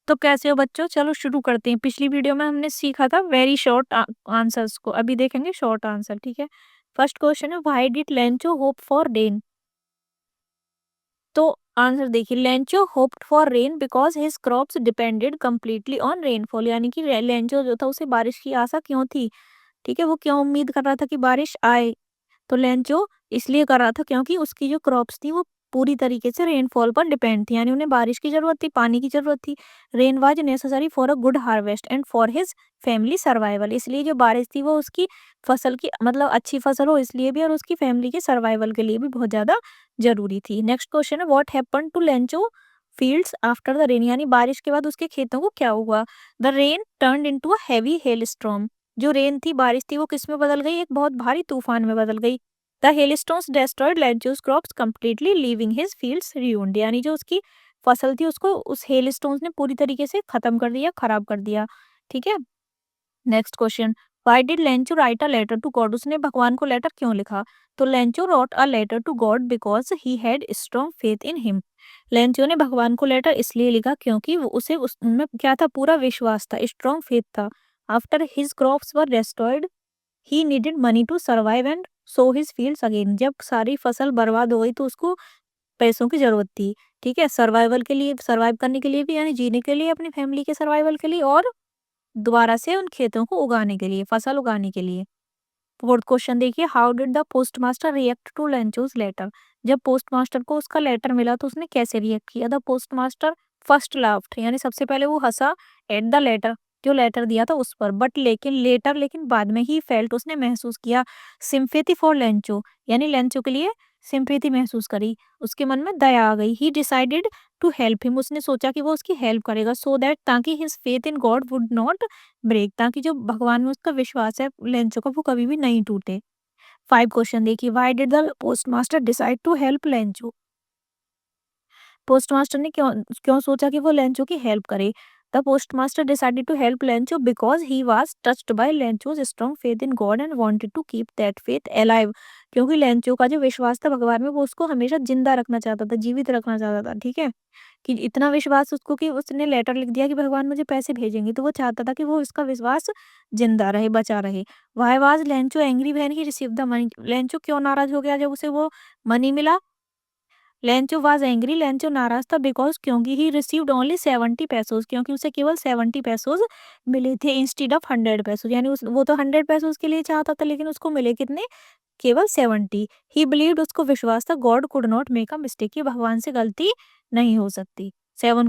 तो कैसे हो बच्चों? चलो शुरू करते हैं। पिछली वीडियो में हमने सीखा था वेरी शॉर्ट आंसर्स को, अभी देखेंगे शॉर्ट आंसर, ठीक है। फर्स्ट क्वेश्चन है, why did Lencho hope for rain? तो आंसर देखिए, Lencho hoped for rain because his crops depended completely on rainfall. यानी कि लेंचो जो था उसे बारिश की आशा क्यों थी, ठीक है, वो क्यों उम्मीद कर रहा था कि बारिश आए। तो लेंचो इसलिए कर रहा था क्योंकि उसकी जो क्रॉप्स थी वो पूरी तरीके से रेनफॉल पर डिपेंड थी, यानी उन्हें बारिश की जरूरत थी, पानी की जरूरत थी। Rain was necessary for a good harvest and for his family survival. इसलिए जो बारिश थी वो उसकी फसल की मतलब अच्छी फसल हो इसलिए भी, और उसकी फैमिली के सर्वाइवल के लिए भी बहुत ज्यादा जरूरी थी। नेक्स्ट क्वेश्चन है, what happened to Lencho fields after the rain? यानी बारिश के बाद उसके खेतों को क्या हुआ? The rain turned into a heavy hail storm. जो रेन थी, बारिश थी, वो किस में बदल गई? एक बहुत भारी तूफान में बदल गई। The hailstones destroyed Lencho's crops completely, leaving his fields ruined। यानी जो उसकी फसल थी उसको उस हेलस्टोन्स ने पूरी तरीके से खत्म कर दिया, खराब कर दिया, ठीक है। Next question, why did Lencho write a letter to God? उसने भगवान को लेटर क्यों लिखा? तो Lencho wrote a letter to God because he had strong faith in him. Lencho ने भगवान को लेटर इसलिए लिखा क्योंकि वो उसे उसमें क्या था, पूरा विश्वास था, स्ट्रॉन्ग फेथ था। After his crops were destroyed, he needed money to survive and so his fields again. जब सारी फसल बर्बाद हो गई तो उसको पैसों की जरूरत थी, ठीक है, सर्वाइवल के लिए, सर्वाइव करने के लिए भी, यानी जीने के लिए, अपनी फैमिली के सर्वाइवल के लिए, और दोबारा से उन खेतों को उगाने के लिए, फसल उगाने के लिए। फोर्थ क्वेश्चन देखिए, how did the postmaster react to Lencho's letter? जब पोस्टमास्टर को उसका लेटर मिला तो उसने कैसे रिएक्ट किया? द पोस्टमास्टर फर्स्ट लाफ्ड, यानी सबसे पहले वो हंसा एट द लेटर, जो लेटर दिया था उस पर, बट लेकिन लेटर, लेकिन बाद में ही फेल्ट, उसने महसूस किया सिंपैथी फॉर लेंचो, यानी लेंचो के लिए सिंपैथी महसूस करी, उसके मन में दया आ गई। He decided to help him, उसने सोचा कि वो उसकी हेल्प करेगा, सो दैट, ताकि his faith in God would not break, ताकि जो भगवान में उसका विश्वास है लेंचो का वो कभी भी नहीं टूटे। फाइव क्वेश्चन देखिए, why did the postmaster decide to help Lencho? Postmaster ने क्यों क्यों सोचा कि वो लेंचो की हेल्प करे? The postmaster decided to help Lencho because he was touched by Lencho's strong faith in God and wanted to keep that faith alive. क्योंकि Lencho का जो विश्वास था भगवान में, वो उसको हमेशा जिंदा रखना चाहता था, जीवित रखना चाहता था, ठीक है, कि इतना विश्वास उसको कि उसने लेटर लिख दिया कि भगवान मुझे पैसे भेजेंगे, तो वो चाहता था कि वो इसका विश्वास जिंदा रहे, बचा रहे। Why was Lencho angry when he received the money? Lencho क्यों नाराज हो गया जब उसे वो मनी मिला? लेंचो वाज एंग्री, लेंचो नाराज था बिकॉज, क्योंकि ही रिसीव्ड ओनली 70 पैसोज, क्योंकि उसे केवल 70 पैसोज मिले थे इंस्टीड ऑफ 100 पैसोज। यानी वो तो 100 पैसोज के लिए चाहता था, लेकिन उसको मिले कितने? केवल 70। ही बिलीव्ड, उसको विश्वास था, God could not make a mistake, कि भगवान से गलती नहीं हो सकती। सेवन